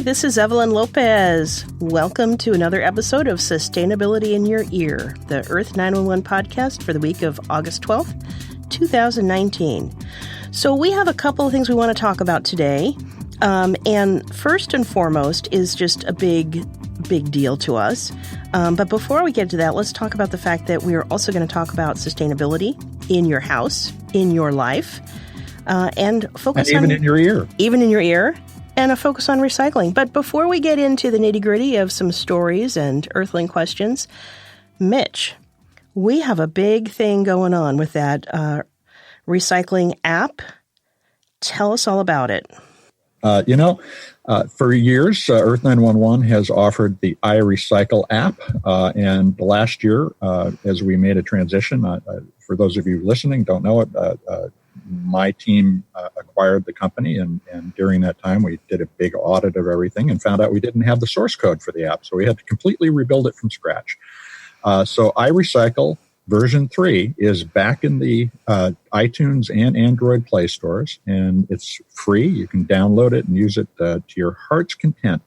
this is Evelyn Lopez. Welcome to another episode of Sustainability in Your Ear, the Earth 911 podcast for the week of August 12th, 2019. So we have a couple of things we want to talk about today. And first and foremost is just a big deal to us. But before we get to that, let's talk about the fact that we are also going to talk about sustainability in your house, in your life, and focus and even in your ear. Even in your ear. And a focus on recycling. But before we get into the nitty-gritty of some stories and Earthling questions, Mitch, we have a big thing going on with that recycling app. Tell us all about it. For years, Earth 911 has offered the iRecycle app. And last year, as we made a transition, for those of you listening don't know it, my team acquired the company, and during that time we did a big audit of everything and found out we didn't have the source code for the app, so we had to completely rebuild it from scratch. So iRecycle version 3 is back in the iTunes and Android Play stores, and it's free. You can download it and use it to your heart's content.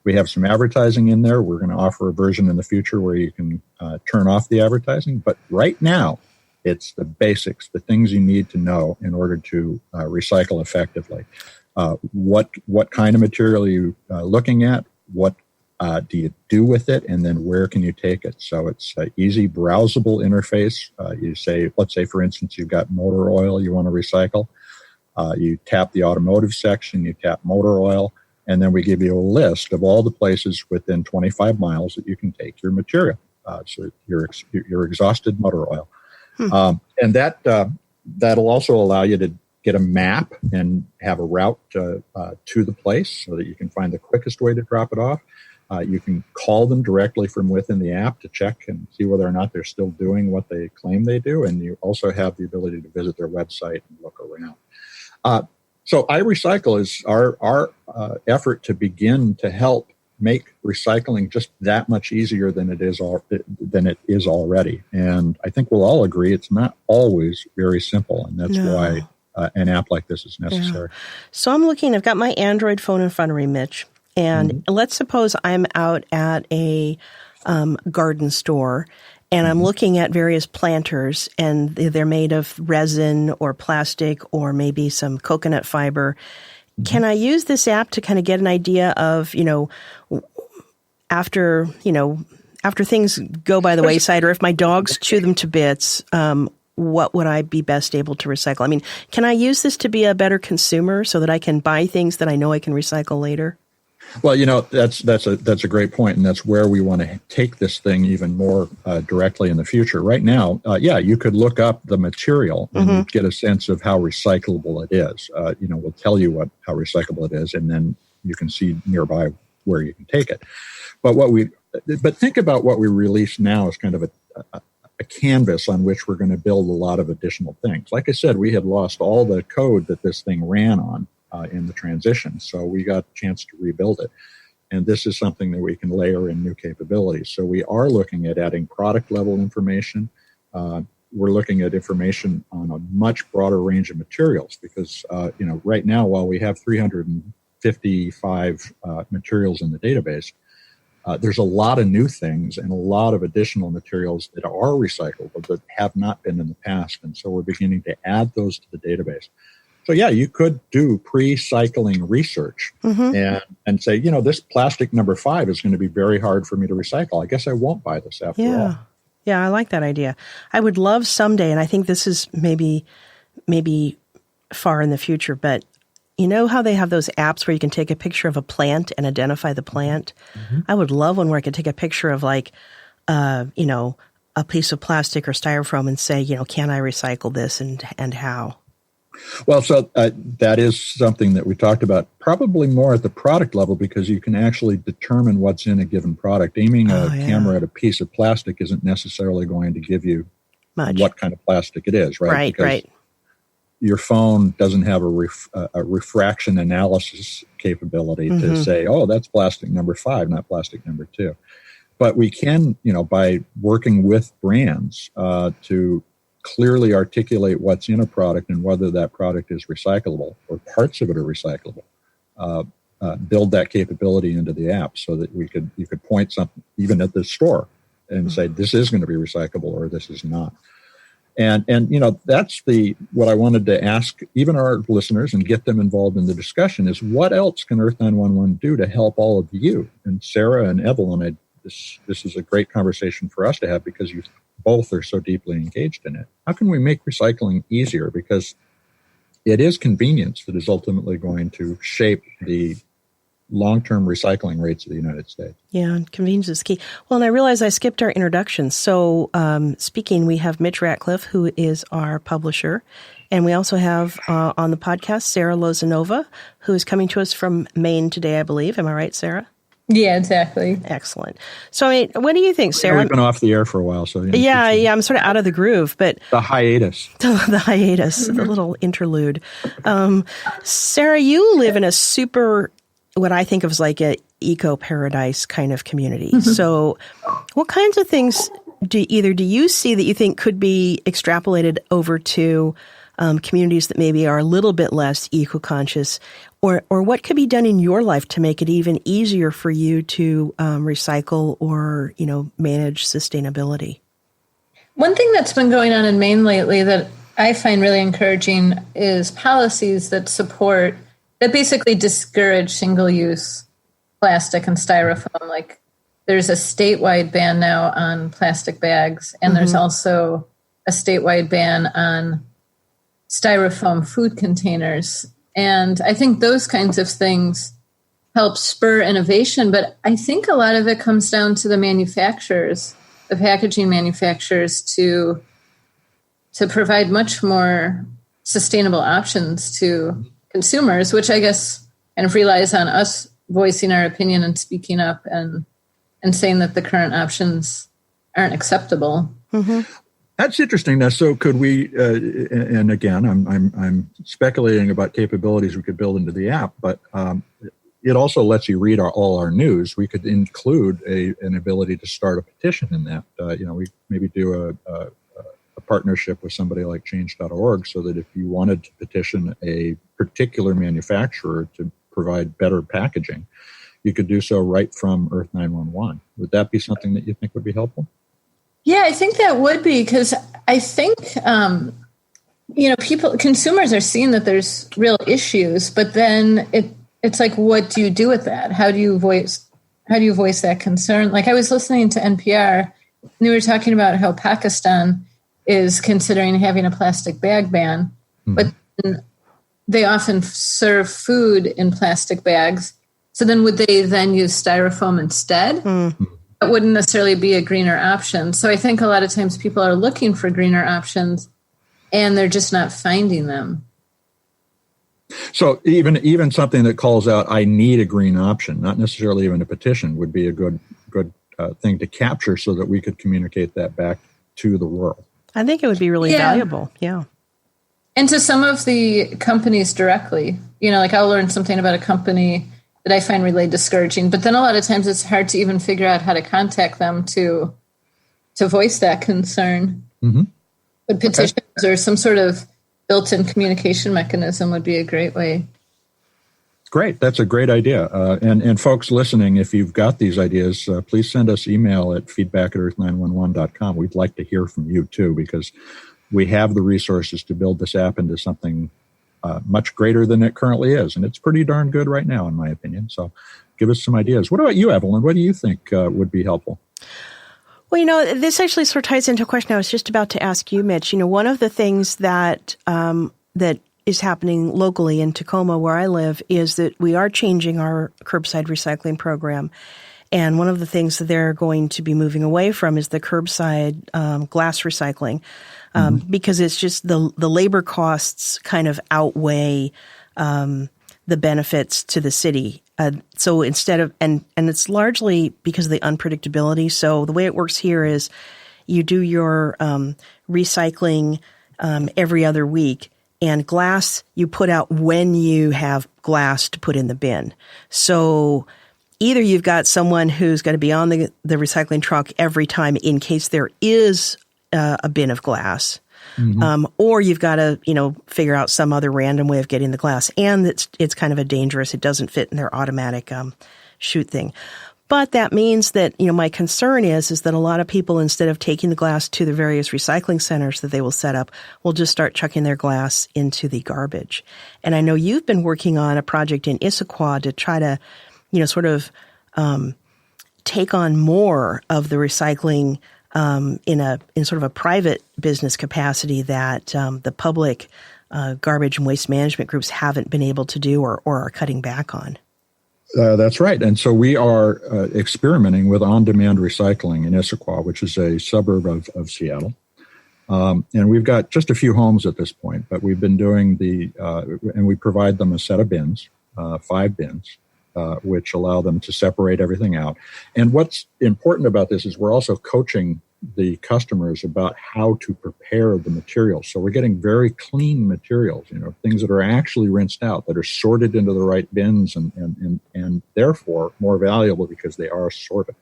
We have some advertising in there. We're going to offer a version in the future where you can turn off the advertising, but right now it's the basics, the things you need to know in order to recycle effectively. What kind of material are you looking at? What do you do with it? And then where can you take it? So it's an easy, browsable interface. You say, let's say, for instance, you've got motor oil you want to recycle. You tap the automotive section, you tap motor oil, and then we give you a list of all the places within 25 miles that you can take your material. So your exhausted motor oil. And that'll also allow you to get a map and have a route to the place so that you can find the quickest way to drop it off. You can call them directly from within the app to check and see whether or not they're still doing what they claim they do. And you also have the ability to visit their website and look around. So iRecycle is our effort to begin to help make recycling just that much easier than it is already. And I think we'll all agree it's not always very simple, and that's why an app like this is necessary. Yeah. So I'm looking, I've got my Android phone in front of me, Mitch, and let's suppose I'm out at a garden store, and I'm looking at various planters, and they're made of resin or plastic or maybe some coconut fiber. Can I use this app to kind of get an idea of, after things go by the wayside, or if my dogs chew them to bits, what would I be best able to recycle? I mean, can I use this to be a better consumer so that I can buy things that I know I can recycle later? Well, that's a great point, and that's where we want to take this thing even more directly in the future. Right now, you could look up the material and get a sense of how recyclable it is. We'll tell you how recyclable it is, and then you can see nearby where you can take it. But think about what we release now as kind of a canvas on which we're going to build a lot of additional things. Like I said, we had lost all the code that this thing ran on in the transition, so we got a chance to rebuild it. And this is something that we can layer in new capabilities. So we are looking at adding product level information. We're looking at information on a much broader range of materials because, right now, while we have 355 materials in the database, there's a lot of new things and a lot of additional materials that are recyclable that have not been in the past. And so we're beginning to add those to the database. So, you could do pre-cycling research and say, this plastic number 5 is going to be very hard for me to recycle. I guess I won't buy this after all. Yeah, I like that idea. I would love someday, and I think this is maybe far in the future, but you know how they have those apps where you can take a picture of a plant and identify the plant? I would love one where I could take a picture of a piece of plastic or styrofoam and say, can I recycle this and how? Well, so that is something that we talked about probably more at the product level because you can actually determine what's in a given product. Aiming a camera at a piece of plastic isn't necessarily going to give you much what kind of plastic it is, right? Right. Your phone doesn't have a refraction analysis capability to say, oh, that's plastic number 5, not plastic number 2. But we can, by working with brands to clearly articulate what's in a product and whether that product is recyclable or parts of it are recyclable. build that capability into the app so that you could point something even at the store and say, this is going to be recyclable or this is not. And that's what I wanted to ask even our listeners and get them involved in the discussion is what else can Earth 911 do to help all of you? And Sarah and Evelyn, this is a great conversation for us to have because you both are so deeply engaged in it. How can we make recycling easier? Because it is convenience that is ultimately going to shape the long-term recycling rates of the United States. Yeah, convenience is key. Well, and I realize I skipped our introduction. So speaking, we have Mitch Ratcliffe, who is our publisher. And we also have on the podcast, Sarah Lozanova, who is coming to us from Maine today, I believe. Am I right, Sarah? Yeah, exactly. Excellent. So, I mean, what do you think, Sarah? We've been off the air for a while. So yeah, I'm sort of out of the groove. But the hiatus. The hiatus, the little interlude. Sarah, you live in a super, what I think of as like a eco-paradise kind of community. Mm-hmm. So what kinds of things do you see that you think could be extrapolated over to communities that maybe are a little bit less eco-conscious, or what could be done in your life to make it even easier for you to recycle or, manage sustainability? One thing that's been going on in Maine lately that I find really encouraging is policies that basically discourage single-use plastic and styrofoam. Like there's a statewide ban now on plastic bags, and there's also a statewide ban on styrofoam food containers. And I think those kinds of things help spur innovation. But I think a lot of it comes down to the manufacturers, the packaging manufacturers, to provide much more sustainable options to consumers, which I guess kind of relies on us voicing our opinion and speaking up and saying that the current options aren't acceptable. Mm-hmm. That's interesting. Now, so could we? And again, I'm speculating about capabilities we could build into the app, but it also lets you read all our news. We could include an ability to start a petition in that. We maybe do a partnership with somebody like Change.org, so that if you wanted to petition a particular manufacturer to provide better packaging, you could do so right from Earth 911. Would that be something that you think would be helpful? Yeah, I think that would be, because I think, consumers are seeing that there's real issues, but then it's like, what do you do with that? How do you voice that concern? Like I was listening to NPR and they were talking about how Pakistan is considering having a plastic bag ban, but they often serve food in plastic bags. So then would they then use styrofoam instead? That wouldn't necessarily be a greener option. So I think a lot of times people are looking for greener options and they're just not finding them. So even something that calls out, I need a green option, not necessarily even a petition, would be a good thing to capture so that we could communicate that back to the world. I think it would be really valuable. Yeah. And to some of the companies directly, like I'll learn something about a company that I find really discouraging, but then a lot of times it's hard to even figure out how to contact them to voice that concern. Mm-hmm. But petitions or some sort of built-in communication mechanism would be a great way. Great. That's a great idea. And folks listening, if you've got these ideas, please send us email at feedback@earth911.com. We'd like to hear from you too, because we have the resources to build this app into something much greater than it currently is. And it's pretty darn good right now, in my opinion. So give us some ideas. What about you, Evelyn? What do you think would be helpful? Well, this actually sort of ties into a question I was just about to ask you, Mitch. One of the things that is happening locally in Tacoma, where I live, is that we are changing our curbside recycling program. And one of the things that they're going to be moving away from is the curbside glass recycling, because it's just the labor costs kind of outweigh the benefits to the city. So instead of, and it's largely because of the unpredictability. So the way it works here is you do your recycling every other week, and glass you put out when you have glass to put in the bin. So either you've got someone who's going to be on the recycling truck every time in case there is a bin of glass, or you've got to, figure out some other random way of getting the glass. And it's kind of a dangerous, it doesn't fit in their automatic chute thing. But that means that, my concern is that a lot of people, instead of taking the glass to the various recycling centers that they will set up, will just start chucking their glass into the garbage. And I know you've been working on a project in Issaquah to try to, take on more of the recycling in sort of a private business capacity that the public garbage and waste management groups haven't been able to do or are cutting back on. That's right. And so we are experimenting with on-demand recycling in Issaquah, which is a suburb of Seattle. And we've got just a few homes at this point, but we've been doing and we provide them a set of bins, 5 bins, which allow them to separate everything out. And what's important about this is we're also coaching the customers about how to prepare the materials. So we're getting very clean materials, things that are actually rinsed out, that are sorted into the right bins and therefore more valuable because they are sorted.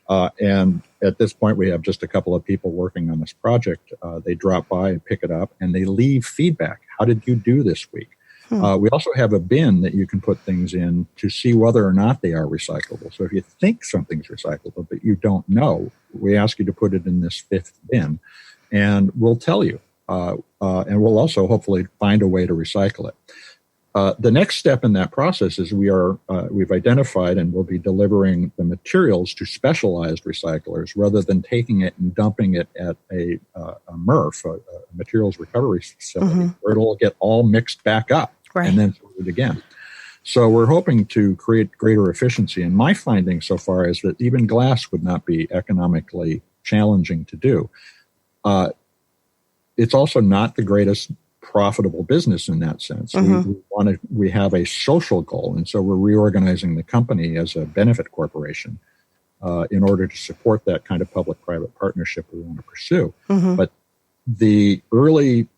And at this point, we have just a couple of people working on this project. They drop by and pick it up and they leave feedback. How did you do this week? We also have a bin that you can put things in to see whether or not they are recyclable. So if you think something's recyclable, but you don't know, we ask you to put it in this 5th bin, and we'll tell you. And we'll also hopefully find a way to recycle it. The next step in that process is we've identified and will be delivering the materials to specialized recyclers rather than taking it and dumping it at a MRF, a materials recovery facility, where it'll get all mixed back up and then sorted again. So we're hoping to create greater efficiency. And my finding so far is that even glass would not be economically challenging to do. It's also not the greatest profitable business in that sense. We have a social goal, and so we're reorganizing the company as a benefit corporation in order to support that kind of public-private partnership we want to pursue. But the early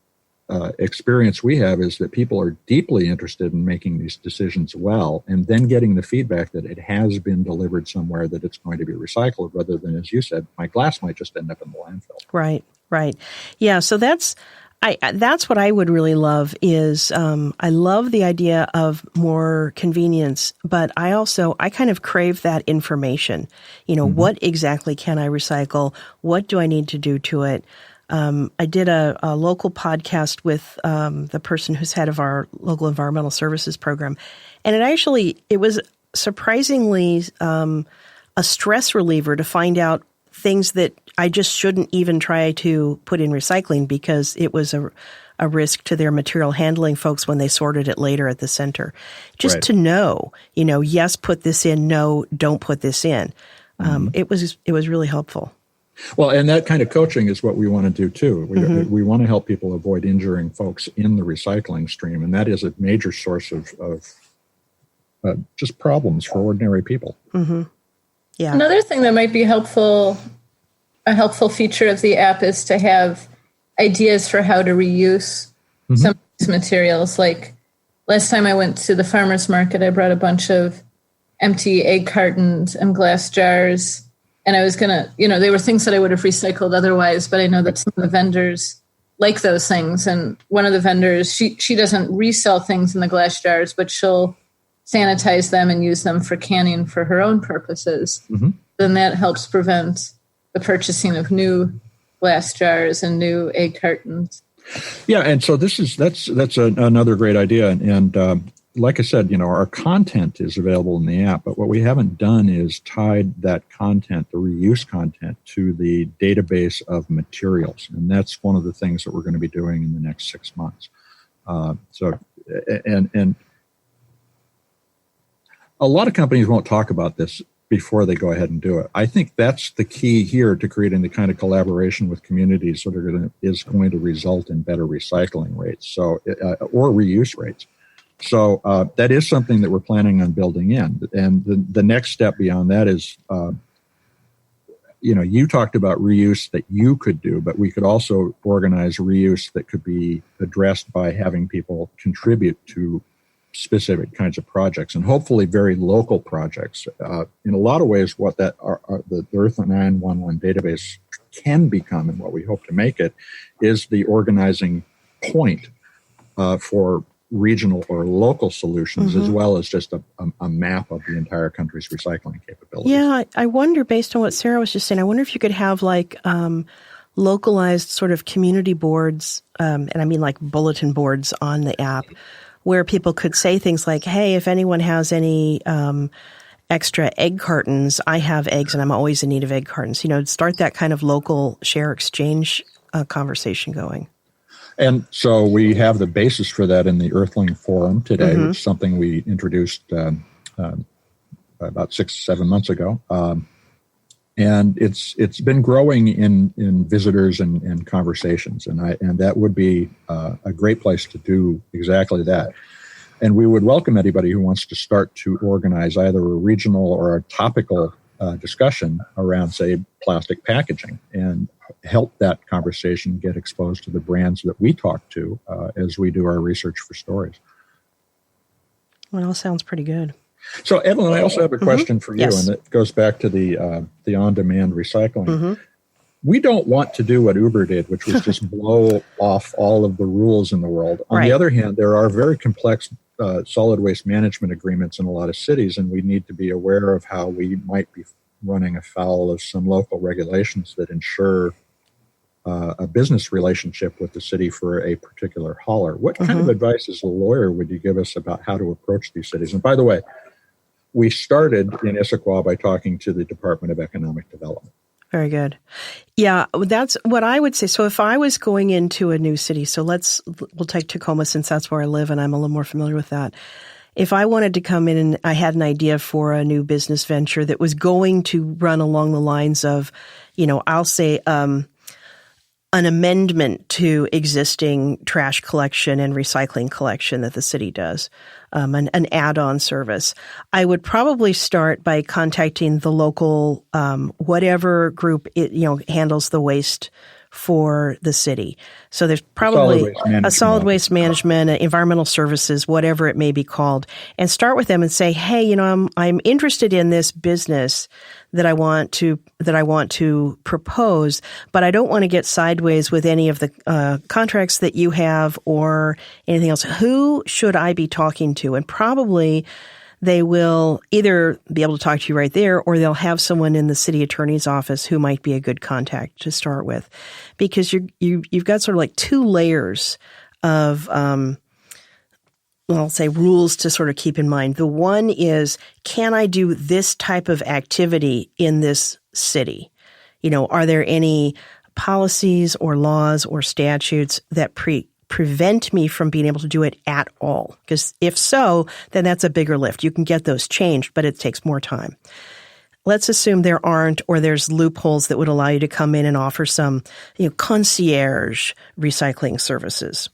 experience we have is that people are deeply interested in making these decisions well, and then getting the feedback that it has been delivered somewhere that it's going to be recycled, rather than, as you said, my glass might just end up in the landfill. Right. Yeah. So that's what I would really love is, I love the idea of more convenience, but I kind of crave that information. What exactly can I recycle? What do I need to do to it? I did a local podcast with the person who's head of our local environmental services program, and it was surprisingly a stress reliever to find out things that I just shouldn't even try to put in recycling because it was a risk to their material handling folks when they sorted it later at the center. Just to know, yes, put this in, no, don't put this in. It was really helpful. Well, and that kind of coaching is what we want to do too. We want to help people avoid injuring folks in the recycling stream, and that is a major source of just problems for ordinary people. Yeah. Another thing that might be helpful, a helpful feature of the app, is to have ideas for how to reuse some of these materials. Like last time I went to the farmer's market, I brought a bunch of empty egg cartons and glass jars. And I was going to, they were things that I would have recycled otherwise, but I know that some of the vendors like those things. And one of the vendors, she doesn't resell things in the glass jars, but she'll sanitize them and use them for canning for her own purposes. Then that helps prevent the purchasing of new glass jars and new egg cartons. Yeah, and so that's another great idea. And like I said, our content is available in the app, but what we haven't done is tied that content, the reuse content, to the database of materials. And that's one of the things that we're going to be doing in the next 6 months. And a lot of companies won't talk about this before they go ahead and do it. I think that's the key here to creating the kind of collaboration with communities that is going to result in better recycling rates, or reuse rates. So that is something that we're planning on building in. And the next step beyond that is, you talked about reuse that you could do, but we could also organize reuse that could be addressed by having people contribute to specific kinds of projects, and hopefully very local projects. In a lot of ways, what the Earthling 911 database can become and what we hope to make it is the organizing point for regional or local solutions, as well as just a map of the entire country's recycling capabilities. Yeah, I wonder, based on what Sarah was just saying, I wonder if you could have like localized sort of community boards, and I mean like bulletin boards on the app, where people could say things like, hey, if anyone has any extra egg cartons, I have eggs and I'm always in need of egg cartons. Start that kind of local share exchange conversation going. And so we have the basis for that in the Earthling Forum today, which is something we introduced about 6-7 months ago. And it's been growing in visitors and conversations, and that would be a great place to do exactly that. And we would welcome anybody who wants to start to organize either a regional or a topical discussion around, say, plastic packaging, and help that conversation get exposed to the brands that we talk to as we do our research for stories. Well, it all sounds pretty good. So, Evelyn, I also have a question for you, Yes. and it goes back to the on-demand recycling. We don't want to do what Uber did, which was just blow off all of the rules in the world. On the other hand, there are very complex solid waste management agreements in a lot of cities, and we need to be aware of how we might be running afoul of some local regulations that ensure a business relationship with the city for a particular hauler. What kind of advice as a lawyer would you give us about how to approach these cities? And by the way, we started in Issaquah by talking to the Department of Economic Development. Very good. Yeah, that's what I would say. So if I was going into a new city, so we'll take Tacoma since that's where I live and I'm a little more familiar with that. If I wanted to come in and I had an idea for a new business venture that was going to run along the lines of, I'll say, an amendment to existing trash collection and recycling collection that the city does, an add-on service. I would probably start by contacting the local, whatever group handles the waste for the city. So there's probably a solid waste management, environmental services, whatever it may be called, and start with them and say, hey, I'm interested in this business that I want to propose, but I don't want to get sideways with any of the contracts that you have or anything else. Who should I be talking to? And probably they will either be able to talk to you right there, or they'll have someone in the city attorney's office who might be a good contact to start with, because you've got sort of like two layers of I'll say rules to sort of keep in mind. The one is, can I do this type of activity in this city? Are there any policies or laws or statutes that prevent me from being able to do it at all? Because if so, then that's a bigger lift. You can get those changed, but it takes more time. Let's assume there aren't, or there's loopholes that would allow you to come in and offer some, concierge recycling services.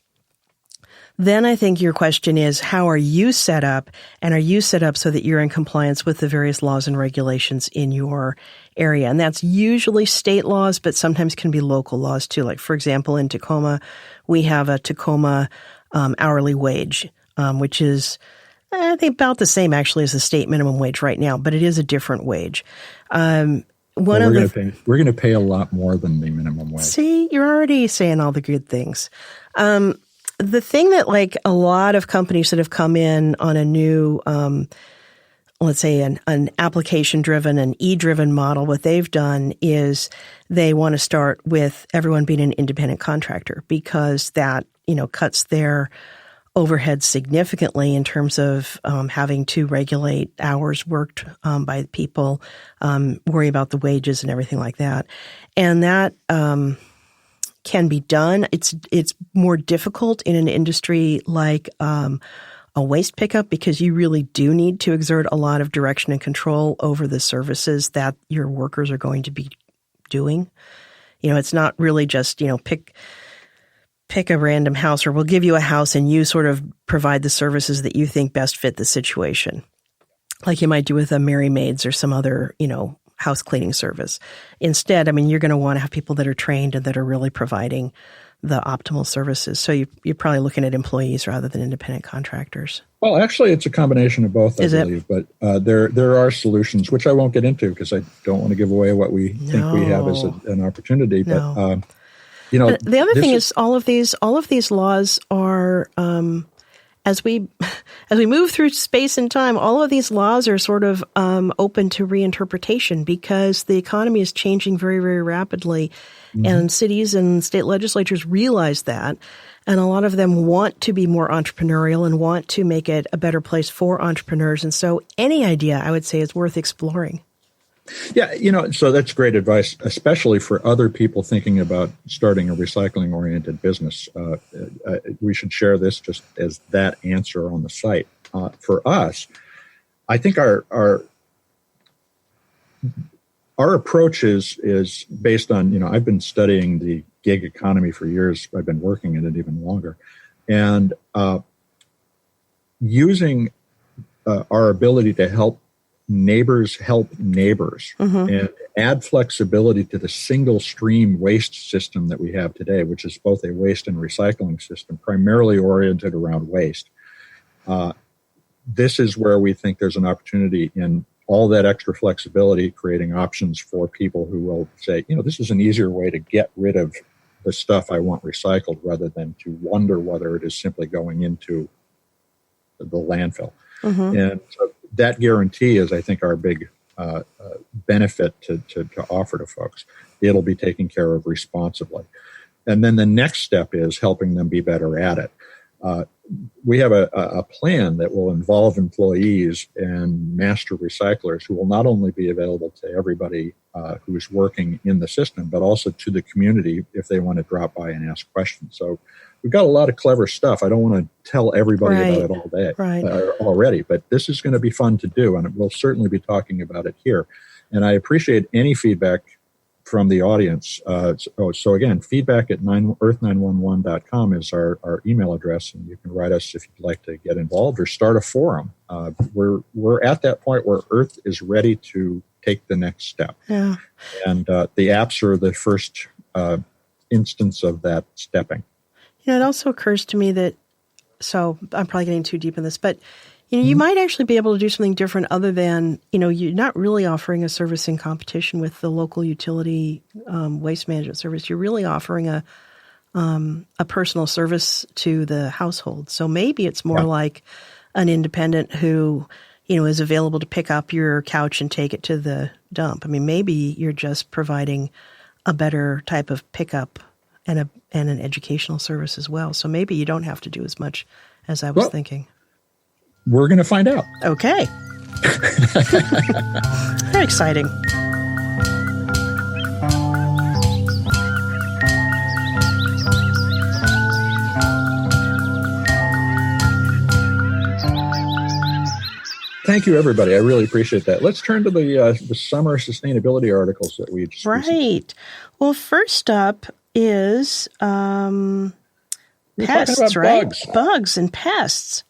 Then I think your question is, how are you set up? And are you set up so that you're in compliance with the various laws and regulations in your area? And that's usually state laws, but sometimes can be local laws too. Like, for example, in Tacoma, we have a Tacoma hourly wage, which is, I think, about the same actually as the state minimum wage right now, but it is a different wage. We're going to pay a lot more than the minimum wage. See, you're already saying all the good things. The thing that, like, a lot of companies that have come in on a new, let's say an application-driven, an E-driven model, what they've done is they want to start with everyone being an independent contractor, because that, cuts their overhead significantly in terms of having to regulate hours worked by people, worry about the wages and everything like that. And that can be done. It's more difficult in an industry like a waste pickup, because you really do need to exert a lot of direction and control over the services that your workers are going to be doing. It's not really just, pick a random house, or we'll give you a house and you sort of provide the services that you think best fit the situation, like you might do with a Mary Maids or some other, house cleaning service. Instead, you're going to want to have people that are trained and that are really providing the optimal services. So you're probably looking at employees rather than independent contractors. Well, actually, it's a combination of both, I Is believe. But there are solutions, which I won't get into because I don't want to give away what we think we have as an opportunity. No. But But the other thing is all of these laws are as we move through space and time, all of these laws are sort of open to reinterpretation because the economy is changing very, very rapidly, and cities and state legislatures realize that. And a lot of them want to be more entrepreneurial and want to make it a better place for entrepreneurs. And so any idea, I would say, is worth exploring. Yeah, so that's great advice, especially for other people thinking about starting a recycling-oriented business. We should share this just as that answer on the site. For us, I think our approach is based on, I've been studying the gig economy for years. I've been working in it even longer. And using our ability to help neighbors and add flexibility to the single stream waste system that we have today, which is both a waste and recycling system, primarily oriented around waste. This is where we think there's an opportunity in all that extra flexibility, creating options for people who will say, this is an easier way to get rid of the stuff I want recycled rather than to wonder whether it is simply going into the landfill. And so that guarantee is, I think, our big benefit to offer to folks. It'll be taken care of responsibly. And then the next step is helping them be better at it. We have a plan that will involve employees and master recyclers who will not only be available to everybody who's working in the system, but also to the community if they want to drop by and ask questions. So we've got a lot of clever stuff. I don't want to tell everybody about it all day already, but this is going to be fun to do, and we'll certainly be talking about it here. And I appreciate any feedback from the audience. So again, feedback at earth911.com is our email address, and you can write us if you'd like to get involved or start a forum. We're at that point where Earth is ready to take the next step. Yeah. And the apps are the first instance of that stepping. It also occurs to me that, so I'm probably getting too deep in this, but you might actually be able to do something different other than, you're not really offering a service in competition with the local utility waste management service. You're really offering a personal service to the household. So maybe it's more like an independent who, is available to pick up your couch and take it to the dump. I mean, maybe you're just providing a better type of pickup and an educational service as well. So maybe you don't have to do as much as I was thinking. We're going to find out. Okay. Very exciting. Thank you, everybody. I really appreciate that. Let's turn to the summer sustainability articles that we just Right. Well, first up is pests, right? Bugs and pests.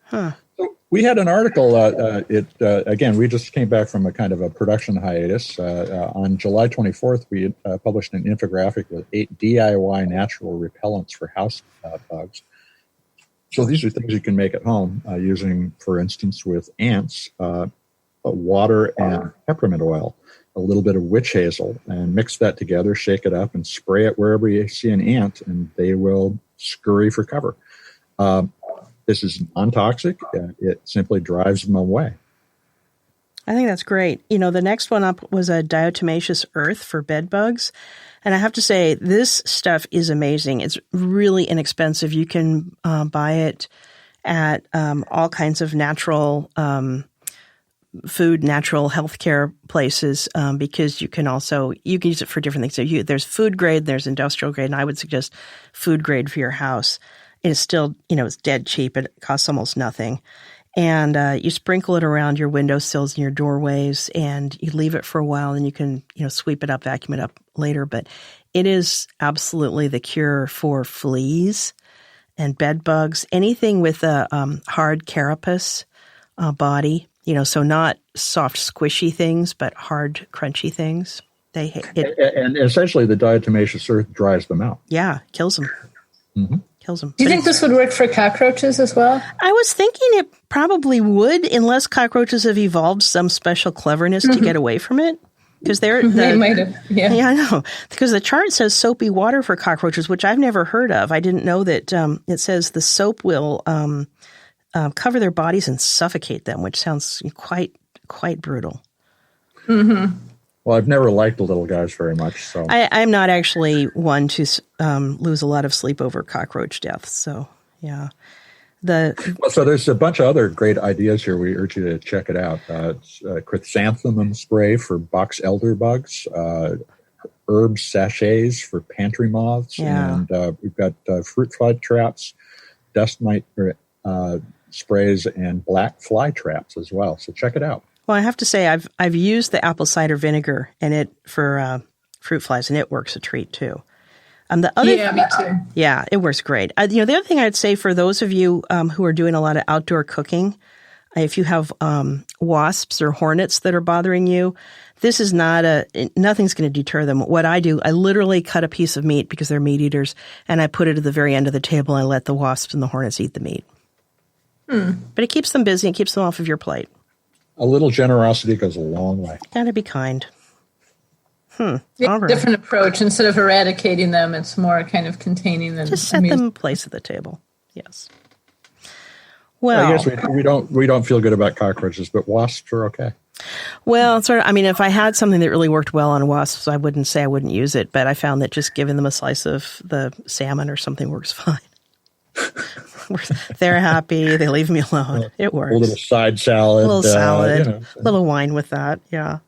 Huh. So we had an article. Again, we just came back from a kind of a production hiatus. On July 24th, we published an infographic with 8 DIY natural repellents for house bugs. So these are things you can make at home using, for instance, with ants, water and peppermint oil, a little bit of witch hazel, and mix that together, shake it up, and spray it wherever you see an ant, and they will scurry for cover. This is non-toxic. It simply drives them away. I think that's great. The next one up was a diatomaceous earth for bed bugs. And I have to say, this stuff is amazing. It's really inexpensive. You can buy it at all kinds of natural food, natural healthcare places because you can use it for different things. So there's food grade, there's industrial grade, and I would suggest food grade for your house. It is still, it's dead cheap. It costs almost nothing. And you sprinkle it around your windowsills and your doorways, and you leave it for a while, and you can, sweep it up, vacuum it up later. But it is absolutely the cure for fleas and bed bugs, anything with a hard carapace body, so not soft, squishy things, but hard, crunchy things. And essentially, the diatomaceous earth dries them out. Yeah, kills them. Mm-hmm. Kills them. Do you think this would work for cockroaches as well? I was thinking it probably would, unless cockroaches have evolved some special cleverness to get away from it. Because they might have, yeah. Yeah, I know. Because the chart says soapy water for cockroaches, which I've never heard of. I didn't know that it says the soap will cover their bodies and suffocate them, which sounds quite brutal. Mm-hmm. Well, I've never liked the little guys very much, so I'm not actually one to lose a lot of sleep over cockroach deaths. So, yeah. So there's a bunch of other great ideas here. We urge you to check it out. Chrysanthemum spray for box elder bugs, herb sachets for pantry moths, and we've got fruit fly traps, dust mite sprays, and black fly traps as well. So check it out. Well, I have to say I've used the apple cider vinegar and it for fruit flies, and it works a treat too. Me too. Yeah, it works great. The other thing I'd say for those of you who are doing a lot of outdoor cooking, if you have wasps or hornets that are bothering you, this is nothing's going to deter them. What I do, I literally cut a piece of meat because they're meat eaters, and I put it at the very end of the table and I let the wasps and the hornets eat the meat. But it keeps them busy and keeps them off of your plate. A little generosity goes a long way. Gotta be kind. All right. Different approach. Instead of eradicating them, it's more kind of containing them. Just set them in place at the table. Yes. Well, I guess we don't feel good about cockroaches, but wasps are okay. Well, if I had something that really worked well on wasps, I wouldn't say I wouldn't use it, but I found that just giving them a slice of the salmon or something works fine. They're happy. They leave me alone. It works. A little side salad. A little salad. A little wine with that. Yeah.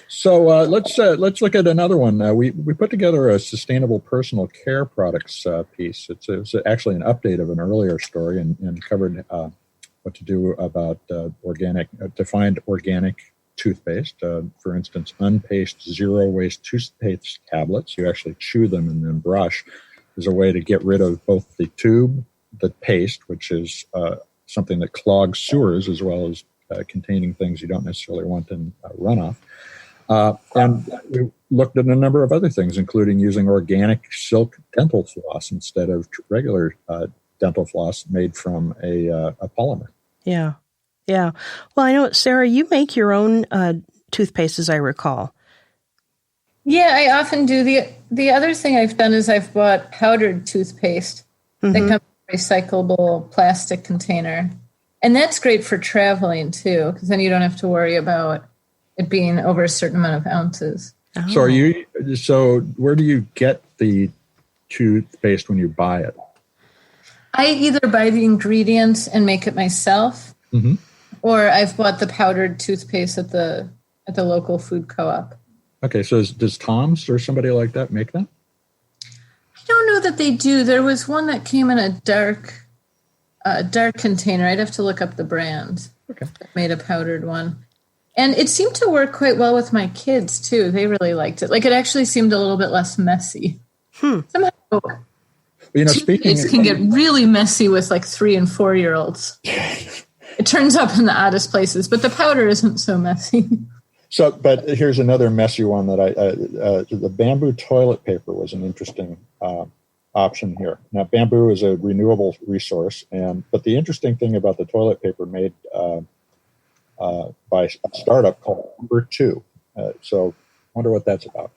So let's look at another one. We put together a sustainable personal care products piece. It's actually an update of an earlier story and covered what to do about to find organic toothpaste. For instance, unpaced zero-waste toothpaste tablets. You actually chew them and then brush. Is a way to get rid of both the tube, the paste, which is something that clogs sewers, as well as containing things you don't necessarily want in runoff. And we looked at a number of other things, including using organic silk dental floss instead of regular dental floss made from a polymer. Yeah. Yeah. Well, I know, Sarah, you make your own toothpaste, as I recall. Yeah, I often do. The other thing I've done is I've bought powdered toothpaste that comes in a recyclable plastic container. And that's great for traveling, too, because then you don't have to worry about it being over a certain amount of ounces. Oh. So where do you get the toothpaste when you buy it? I either buy the ingredients and make it myself, or I've bought the powdered toothpaste at the local food co-op. Okay, so does Tom's or somebody like that make that? I don't know that they do. There was one that came in a dark container. I'd have to look up the brand. Okay. That made a powdered one. And it seemed to work quite well with my kids, too. They really liked it. Like, it actually seemed a little bit less messy. Somehow, toothpaste can get really messy with, 3 and 4-year-olds. It turns up in the oddest places, but the powder isn't so messy. So, but here's another messy one that the bamboo toilet paper was an interesting option here. Now, bamboo is a renewable resource, but the interesting thing about the toilet paper made by a startup called Number 2. So, I wonder what that's about.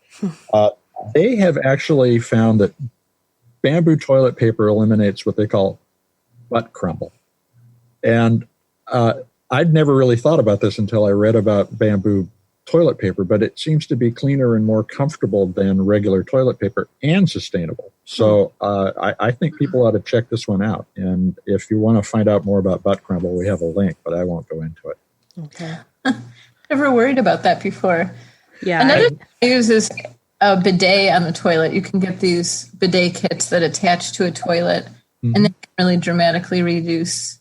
They have actually found that bamboo toilet paper eliminates what they call butt crumble, and I'd never really thought about this until I read about bamboo toilet paper, but it seems to be cleaner and more comfortable than regular toilet paper and sustainable. So I think people ought to check this one out. And if you want to find out more about butt crumble, we have a link, but I won't go into it. Okay. Never worried about that before. Yeah. Another thing I use is a bidet on the toilet. You can get these bidet kits that attach to a toilet, and they can really dramatically reduce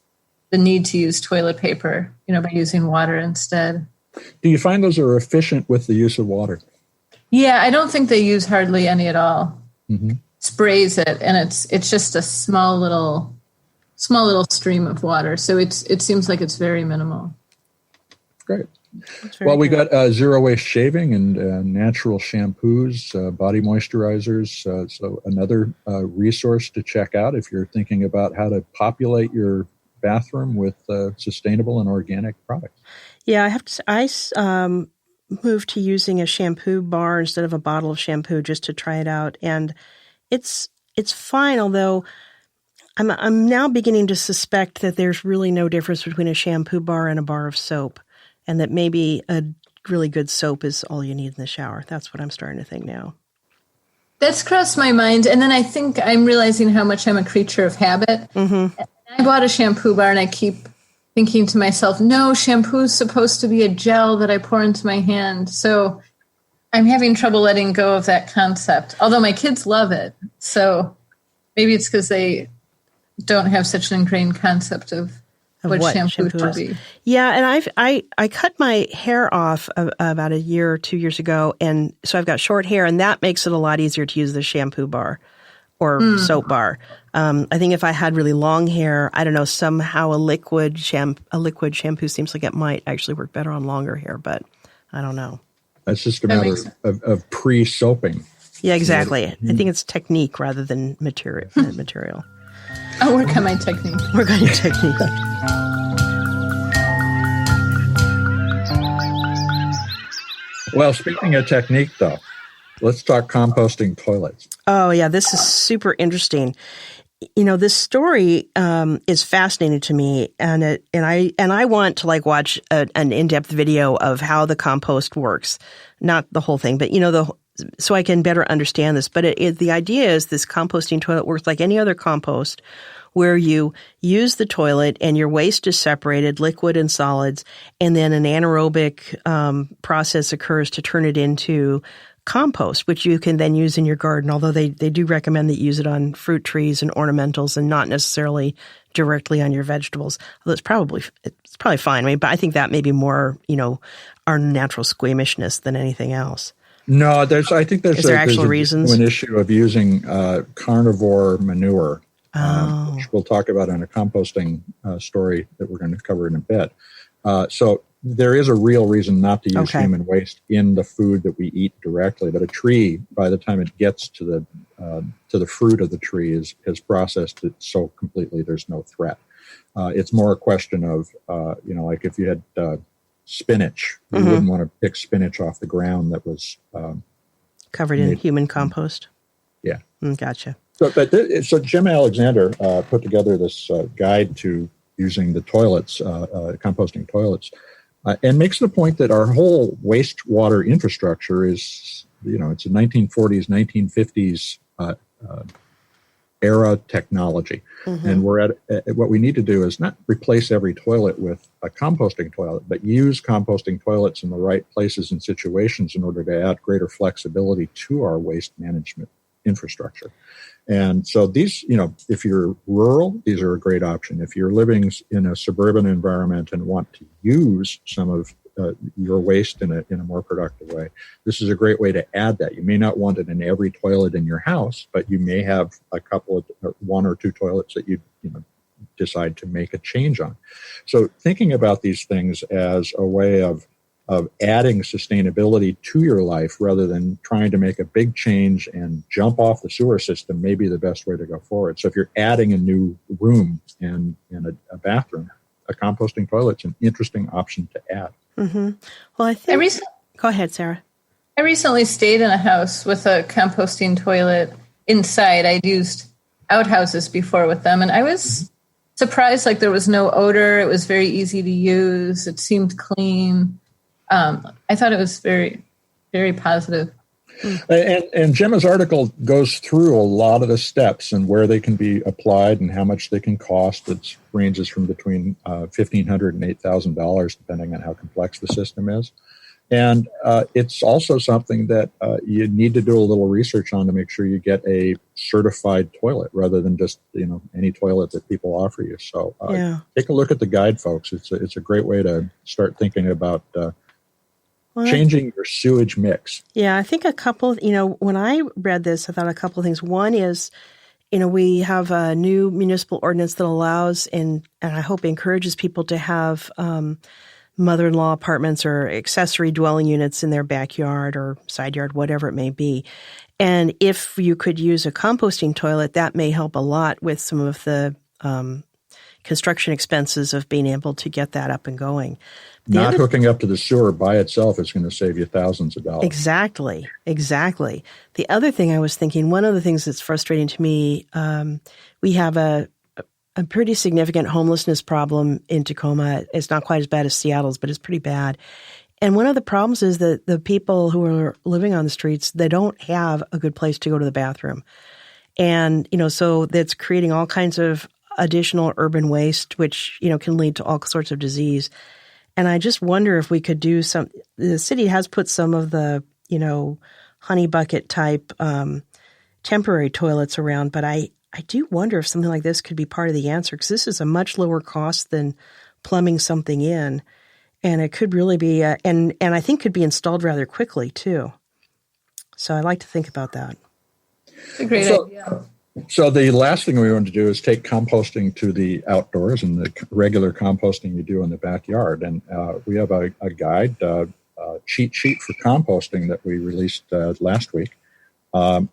the need to use toilet paper, by using water instead. Do you find those are efficient with the use of water? Yeah, I don't think they use hardly any at all. Sprays it, and it's just a small little stream of water. So it seems like it's very minimal. Great. Well, we got zero waste shaving and natural shampoos, body moisturizers. So another resource to check out if you're thinking about how to populate your bathroom with sustainable and organic products. Yeah, I have to say, I moved to using a shampoo bar instead of a bottle of shampoo just to try it out, and it's fine. Although I'm now beginning to suspect that there's really no difference between a shampoo bar and a bar of soap, and that maybe a really good soap is all you need in the shower. That's what I'm starting to think now. That's crossed my mind, and then I think I'm realizing how much I'm a creature of habit. Mm-hmm. I bought a shampoo bar, and I keep thinking to myself, no, shampoo is supposed to be a gel that I pour into my hand. So I'm having trouble letting go of that concept, although my kids love it. So maybe it's because they don't have such an ingrained concept of what shampoo should be. Yeah, and I cut my hair off about a year or 2 years ago, and so I've got short hair, and that makes it a lot easier to use the shampoo bar or soap bar. I think if I had really long hair, I don't know, somehow a liquid shampoo seems like it might actually work better on longer hair, but I don't know. It's just a matter of pre-soaping. Yeah, exactly. I think it's technique rather than material. I'll work on my technique. Work on your technique. Well, speaking of technique, though, let's talk composting toilets. Oh, yeah, this is super interesting. You know, this story is fascinating to me, and I want to watch an in-depth video of how the compost works, not the whole thing, but so I can better understand this. But the idea is this composting toilet works like any other compost, where you use the toilet and your waste is separated, liquid and solids, and then an anaerobic process occurs to turn it into compost, which you can then use in your garden, although they do recommend that you use it on fruit trees and ornamentals and not necessarily directly on your vegetables. Although it's probably fine. I mean, but I think that may be more, our natural squeamishness than anything else. No, I think there's reasons? An issue of using carnivore manure, which we'll talk about in a composting story that we're going to cover in a bit. So there is a real reason not to use human waste in the food that we eat directly, but a tree, by the time it gets to the fruit of the tree, has processed it so completely there's no threat. It's more a question of, like if you had spinach, you wouldn't want to pick spinach off the ground that was covered in human compost. Yeah. Gotcha. So Jim Alexander put together this guide to using the toilets, composting toilets, and makes the point that our whole wastewater infrastructure is, it's a 1940s, 1950s era technology. And we're at what we need to do is not replace every toilet with a composting toilet, but use composting toilets in the right places and situations in order to add greater flexibility to our waste management infrastructure. And so these, if you're rural, these are a great option. If you're living in a suburban environment and want to use some of your waste in a more productive way, this is a great way to add that. You may not want it in every toilet in your house, but you may have one or two toilets that you decide to make a change on. So thinking about these things as a way of adding sustainability to your life rather than trying to make a big change and jump off the sewer system may be the best way to go forward. So if you're adding a new room and a bathroom, a composting toilet's an interesting option to add. Mm-hmm. Well, I think... Go ahead, Sarah. I recently stayed in a house with a composting toilet inside. I'd used outhouses before with them, and I was surprised there was no odor. It was very easy to use. It seemed clean. I thought it was very, very positive. And Gemma's article goes through a lot of the steps and where they can be applied and how much they can cost. It ranges from between $1,500 and $8,000, depending on how complex the system is. And it's also something that you need to do a little research on to make sure you get a certified toilet rather than just any toilet that people offer you. So take a look at the guide, folks. It's a great way to start thinking about changing your sewage mix. Yeah, I think a couple, when I read this, I thought a couple of things. One is, we have a new municipal ordinance that allows and I hope encourages people to have mother-in-law apartments or accessory dwelling units in their backyard or side yard, whatever it may be. And if you could use a composting toilet, that may help a lot with some of the construction expenses of being able to get that up and going. Not hooking up to the sewer by itself is going to save you thousands of dollars. Exactly. The other thing I was thinking, one of the things that's frustrating to me, we have a pretty significant homelessness problem in Tacoma. It's not quite as bad as Seattle's, but it's pretty bad. And one of the problems is that the people who are living on the streets, they don't have a good place to go to the bathroom. And, so that's creating all kinds of additional urban waste, which, can lead to all sorts of disease. And I just wonder if we could do the city has put some of the, honey bucket type temporary toilets around, but I do wonder if something like this could be part of the answer, because this is a much lower cost than plumbing something in. And it could really be, and I think could be installed rather quickly too. So I like to think about that. It's a great idea. So the last thing we want to do is take composting to the outdoors and the regular composting you do in the backyard. And we have a guide, cheat sheet for composting that we released last week. And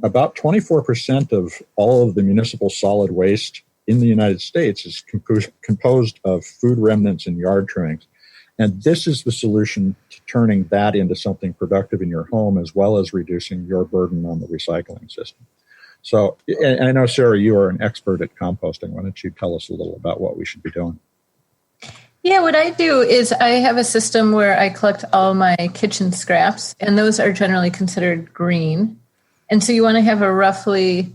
about 24% of all of the municipal solid waste in the United States is composed of food remnants and yard trimmings. And this is the solution to turning that into something productive in your home, as well as reducing your burden on the recycling system. So, and I know, Sarah, you are an expert at composting. Why don't you tell us a little about what we should be doing? Yeah, what I do is I have a system where I collect all my kitchen scraps, and those are generally considered green. And so you want to have a roughly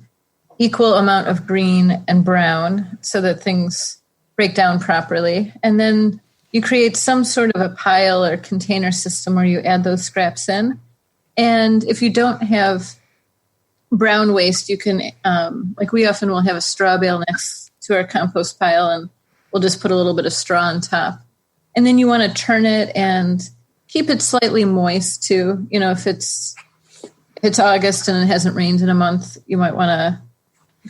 equal amount of green and brown so that things break down properly. And then you create some sort of a pile or container system where you add those scraps in. And if you don't have brown waste, you can, we often will have a straw bale next to our compost pile, and we'll just put a little bit of straw on top. And then you want to turn it and keep it slightly moist too. If it's August and it hasn't rained in a month, you might want to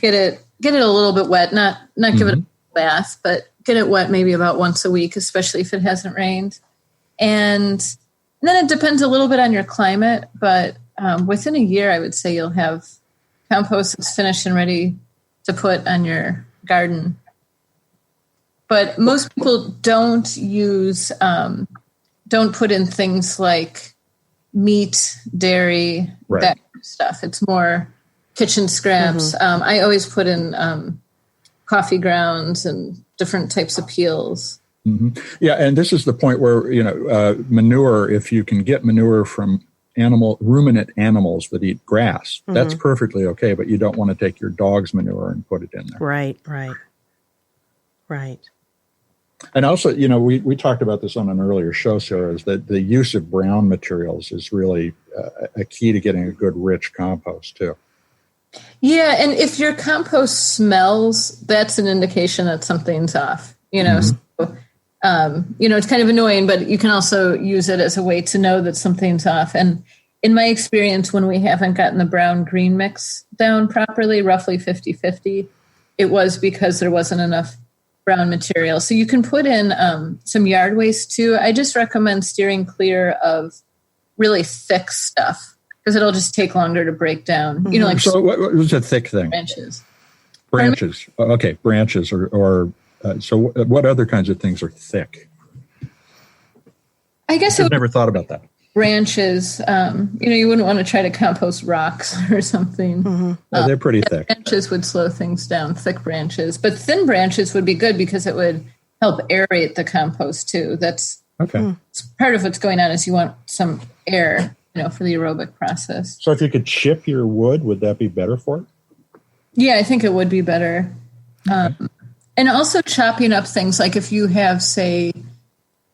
get it a little bit wet, not give it a bath, but get it wet maybe about once a week, especially if it hasn't rained. And then it depends a little bit on your climate, but within a year, I would say you'll have compost that's finished and ready to put on your garden. But most people don't put in things like meat, dairy, right, that kind of stuff. It's more kitchen scraps. I always put in coffee grounds and different types of peels. Yeah, and this is the point where, manure, if you can get manure from ruminant animals that eat grass, that's perfectly okay, but you don't want to take your dog's manure and put it in there. Right. And also, we talked about this on an earlier show, Sarah, is that the use of brown materials is really a key to getting a good, rich compost, too. Yeah, and if your compost smells, that's an indication that something's off, So, it's kind of annoying, but you can also use it as a way to know that something's off. And in my experience, when we haven't gotten the brown-green mix down properly, roughly 50-50, it was because there wasn't enough brown material. So you can put in some yard waste too. I just recommend steering clear of really thick stuff because it'll just take longer to break down. So what was a thick thing? Branches. Okay, branches or so what other kinds of things are thick? I guess I've never thought about that. Branches, you wouldn't want to try to compost rocks or something. They're pretty thick. Branches would slow things down, thick branches. But thin branches would be good because it would help aerate the compost too. That's okay. Part of what's going on is you want some air, for the aerobic process. So if you could chip your wood, would that be better for it? Yeah, I think it would be better. Okay. And also chopping up things like if you have, say,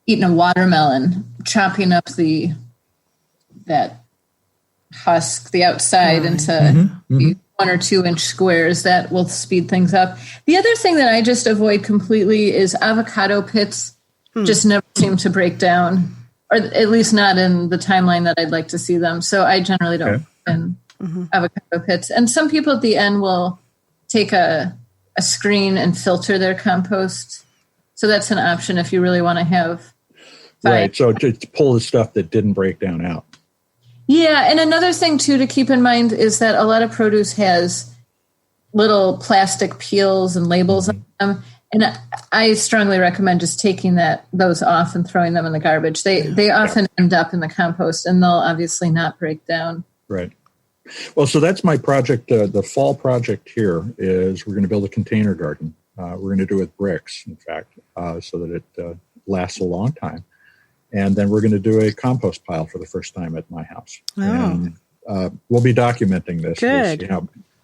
eaten a watermelon, chopping up that husk, the outside, into 1 or 2 inch squares, that will speed things up. The other thing that I just avoid completely is avocado pits. Just never seem to break down, or at least not in the timeline that I'd like to see them. So I generally don't put in avocado pits. And some people at the end will take a screen and filter their compost. So that's an option if you really want to have Right. So to pull the stuff that didn't break down out. Yeah. And another thing, too, to keep in mind is that a lot of produce has little plastic peels and labels on them. And I strongly recommend just taking those off and throwing them in the garbage. They often end up in the compost, and they'll obviously not break down. Right. Well, so that's my project. The fall project here is we're going to build a container garden. We're going to do it with bricks, in fact, so that it lasts a long time. And then we're going to do a compost pile for the first time at my house. Oh. And we'll be documenting this. Good.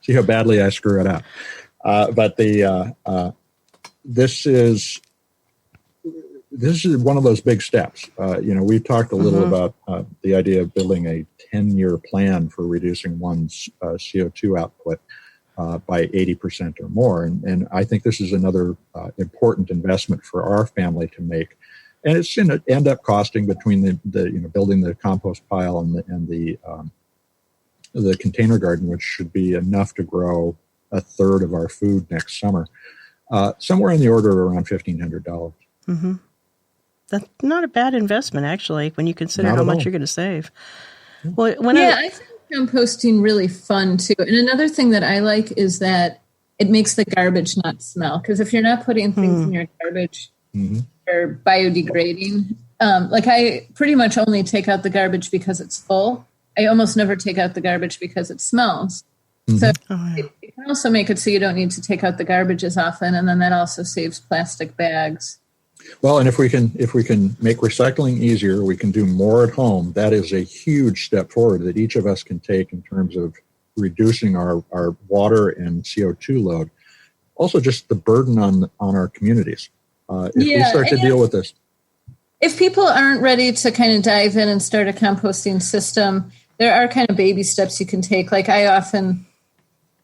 See how badly I screw it up. But this is one of those big steps. We talked a little about the idea of building a 10-year plan for reducing one's CO2 output by 80% or more. And I think this is another important investment for our family to make. And it's going to end up costing between the building the compost pile and the container garden, which should be enough to grow a third of our food next summer, somewhere in the order of around $1,500. Mm-hmm. That's not a bad investment, actually, when you consider how much you're going to save. Well, I find composting really fun, too. And another thing that I like is that it makes the garbage not smell. Because if you're not putting things in your garbage, they're biodegrading. I pretty much only take out the garbage because it's full. I almost never take out the garbage because it smells. So it can also make it so you don't need to take out the garbage as often. And then that also saves plastic bags. Well, and if we can make recycling easier, we can do more at home. That is a huge step forward that each of us can take in terms of reducing our water and CO2 load. Also, just the burden on our communities. If we start to deal with this. If people aren't ready to kind of dive in and start a composting system, there are kind of baby steps you can take. Like I often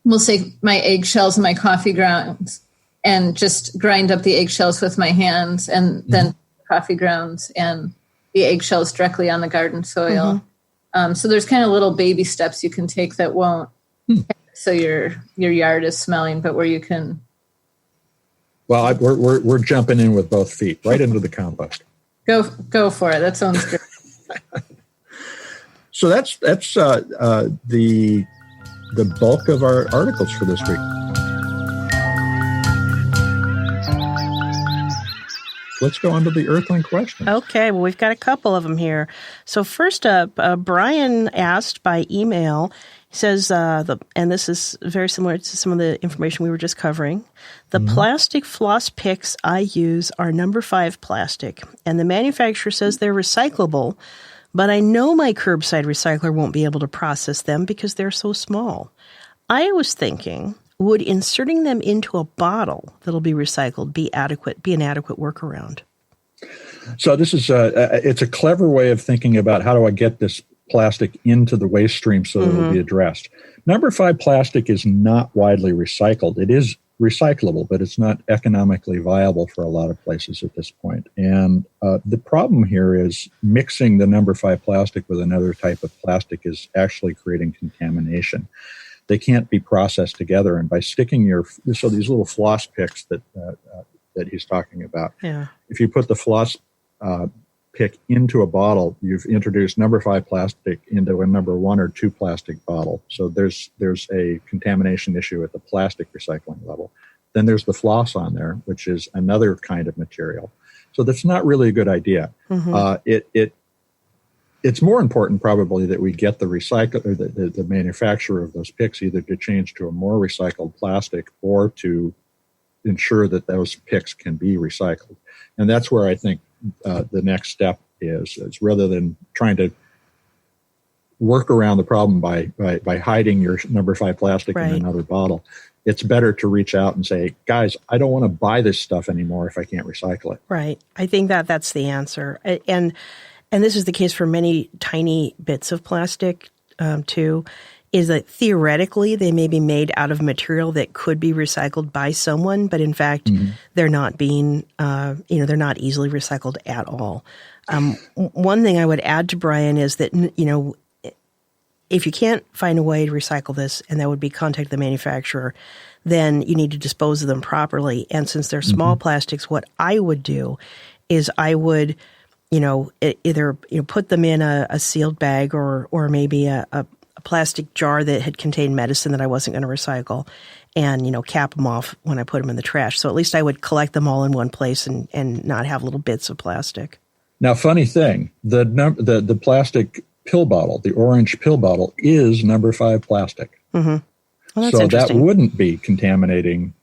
will take my eggshells and my coffee grounds and just grind up the eggshells with my hands and then coffee grounds and the eggshells directly on the garden soil. So there's kind of little baby steps you can take that won't so your yard is smelling, but where you can. Well, we're jumping in with both feet right into the compost. Go for it. That sounds good. So that's the bulk of our articles for this week. Let's go on to the Earthling questions. Okay, well, we've got a couple of them here. So first up, Brian asked by email, he says, and this is very similar to some of the information we were just covering, the plastic floss picks I use are number 5 plastic, and the manufacturer says they're recyclable, but I know my curbside recycler won't be able to process them because they're so small. I was thinking, would inserting them into a bottle that'll be recycled be an adequate workaround? So this is it's a clever way of thinking about how do I get this plastic into the waste stream so that it'll be addressed. Number 5 plastic is not widely recycled. It is recyclable, but it's not economically viable for a lot of places at this point. And the problem here is mixing the number 5 plastic with another type of plastic is actually creating contamination. They can't be processed together. And by sticking these little floss picks that he's talking about, if you put the floss pick into a bottle, you've introduced number 5 plastic into a number 1 or 2 plastic bottle. So there's a contamination issue at the plastic recycling level. Then there's the floss on there, which is another kind of material. So that's not really a good idea. It's more important probably that we get the recycle or the manufacturer of those picks either to change to a more recycled plastic or to ensure that those picks can be recycled. And that's where I think the next step is rather than trying to work around the problem by hiding your number 5 plastic in another bottle. It's better to reach out and say, guys, I don't want to buy this stuff anymore if I can't recycle it. Right. I think that's the answer. And this is the case for many tiny bits of plastic, too, is that theoretically they may be made out of material that could be recycled by someone, but in fact, they're not being, they're not easily recycled at all. One thing I would add to Brian is that, if you can't find a way to recycle this, and that would be contact the manufacturer, then you need to dispose of them properly. And since they're small plastics, what I would do is I would either put them in a sealed bag or maybe a plastic jar that had contained medicine that I wasn't going to recycle, and cap them off when I put them in the trash. So at least I would collect them all in one place and not have little bits of plastic. Now, funny thing, the plastic pill bottle, the orange pill bottle, is number 5 plastic. Mm-hmm. Well, that's so interesting. that wouldn't be contaminating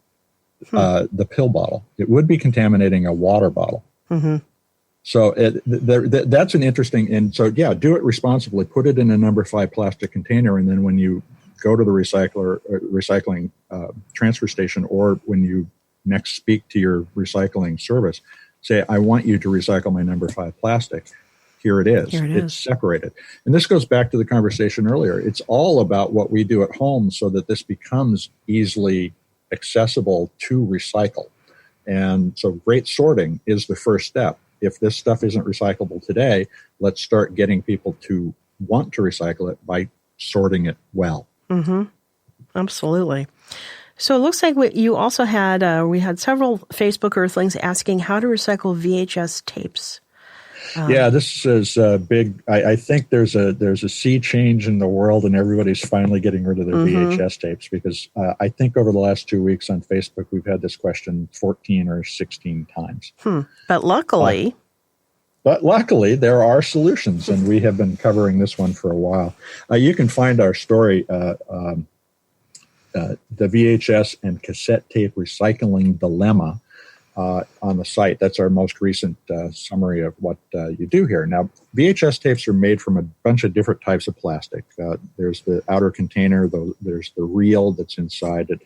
the pill bottle. It would be contaminating a water bottle. Mm-hmm. So that's an interesting, and so do it responsibly. Put it in a number 5 plastic container, and then when you go to the recycling transfer station, or when you next speak to your recycling service, say, I want you to recycle my number 5 plastic. Here it is. It's separated. And this goes back to the conversation earlier. It's all about what we do at home so that this becomes easily accessible to recycle. And so great sorting is the first step. If this stuff isn't recyclable today, let's start getting people to want to recycle it by sorting it well. Mm-hmm. Absolutely. So it looks like you also had, we had several Facebook Earthlings asking how to recycle VHS tapes. This is big. I think there's a sea change in the world, and everybody's finally getting rid of their VHS tapes, because I think over the last 2 weeks on Facebook, we've had this question 14 or 16 times. But luckily... there are solutions, and we have been covering this one for a while. You can find our story, the VHS and cassette tape recycling dilemma, on the site. That's our most recent summary of what you do here. Now, VHS tapes are made from a bunch of different types of plastic. There's the outer container, there's the reel that's inside it,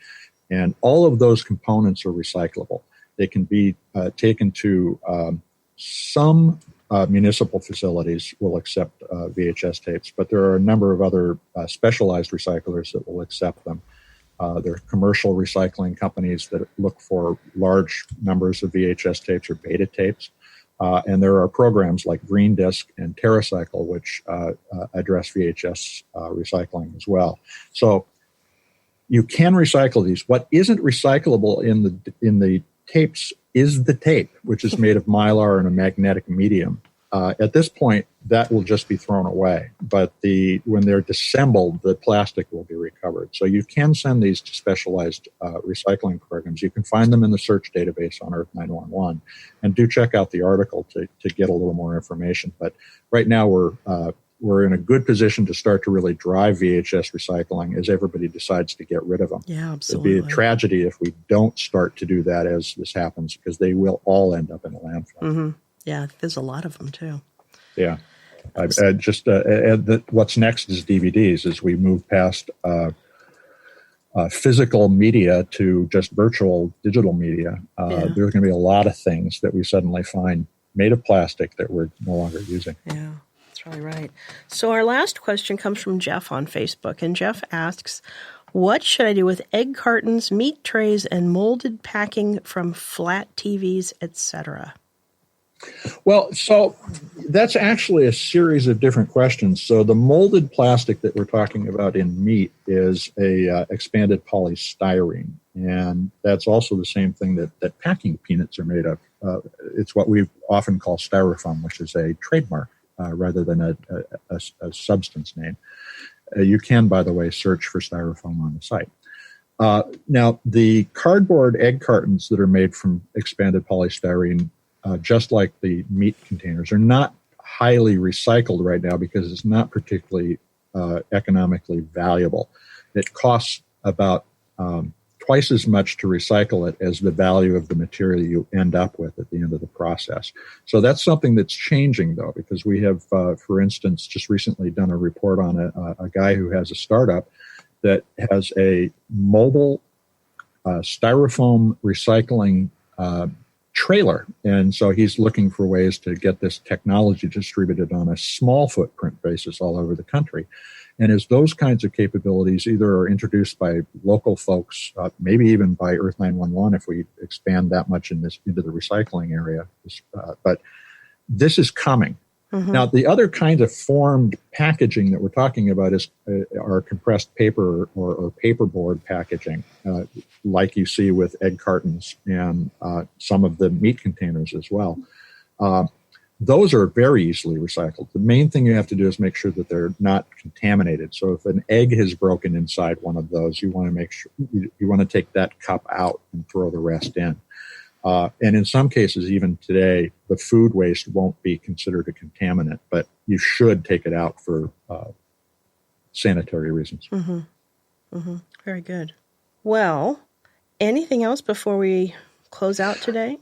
and all of those components are recyclable. They can be taken to some municipal facilities will accept VHS tapes, but there are a number of other specialized recyclers that will accept them. There are commercial recycling companies that look for large numbers of VHS tapes or beta tapes. And there are programs like Green Disc and TerraCycle, which address VHS recycling as well. So you can recycle these. What isn't recyclable in the tapes is the tape, which is made of mylar and a magnetic medium. At this point, that will just be thrown away. But when they're disassembled, the plastic will be recovered. So you can send these to specialized recycling programs. You can find them in the search database on Earth 911. And do check out the article to get a little more information. But right now, we're in a good position to start to really drive VHS recycling as everybody decides to get rid of them. Yeah, absolutely. It'd be a tragedy if we don't start to do that as this happens, because they will all end up in a landfill. Mm-hmm. Yeah, there's a lot of them too. Yeah. What's next is DVDs. As we move past physical media to just virtual digital media, there's going to be a lot of things that we suddenly find made of plastic that we're no longer using. Yeah, that's really right. So our last question comes from Jeff on Facebook, and Jeff asks, what should I do with egg cartons, meat trays, and molded packing from flat TVs, etc.? Well, so that's actually a series of different questions. So the molded plastic that we're talking about in meat is a expanded polystyrene, and that's also the same thing that packing peanuts are made of. It's what we often call styrofoam, which is a trademark rather than a substance name. You can, by the way, search for styrofoam on the site. Now, the cardboard egg cartons that are made from expanded polystyrene, just like the meat containers, are not highly recycled right now because it's not particularly economically valuable. It costs about twice as much to recycle it as the value of the material you end up with at the end of the process. So that's something that's changing, though, because we have, for instance, just recently done a report on a guy who has a startup that has a mobile styrofoam recycling trailer. And so he's looking for ways to get this technology distributed on a small footprint basis all over the country. And as those kinds of capabilities either are introduced by local folks, maybe even by Earth 911 if we expand that much into the recycling area, but this is coming. Mm-hmm. Now, the other kind of formed packaging that we're talking about is our compressed paper or paperboard packaging, like you see with egg cartons and some of the meat containers as well. those are very easily recycled. The main thing you have to do is make sure that they're not contaminated. So if an egg has broken inside one of those, you want to make sure you want to take that cup out and throw the rest in. And in some cases, even today, the food waste won't be considered a contaminant, but you should take it out for sanitary reasons. Mm-hmm. Mm-hmm. Very good. Well, anything else before we close out today?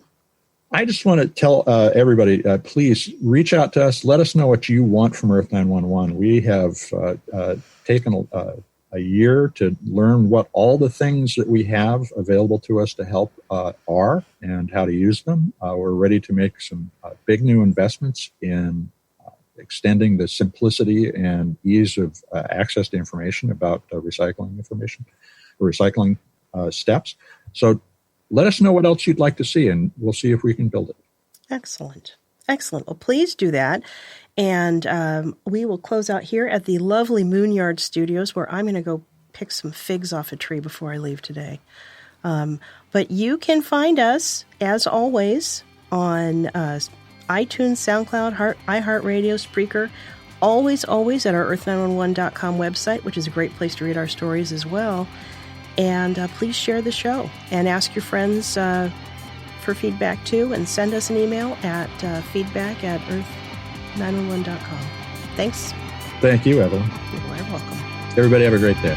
I just want to tell everybody, please reach out to us. Let us know what you want from Earth 911. We have taken a year to learn what all the things that we have available to us to help are and how to use them. We're ready to make some big new investments in extending the simplicity and ease of access to information about recycling information, recycling steps. So let us know what else you'd like to see, and we'll see if we can build it. Excellent. Excellent. Well, please do that. And we will close out here at the lovely Moonyard Studios, where I'm going to go pick some figs off a tree before I leave today. But you can find us, as always, on iTunes, SoundCloud, iHeartRadio, Spreaker, always at our earth911.com website, which is a great place to read our stories as well. And please share the show and ask your friends for feedback too, and send us an email at feedback@earth911.com. Thanks. Thank you, Evelyn. You're welcome. Everybody have a great day.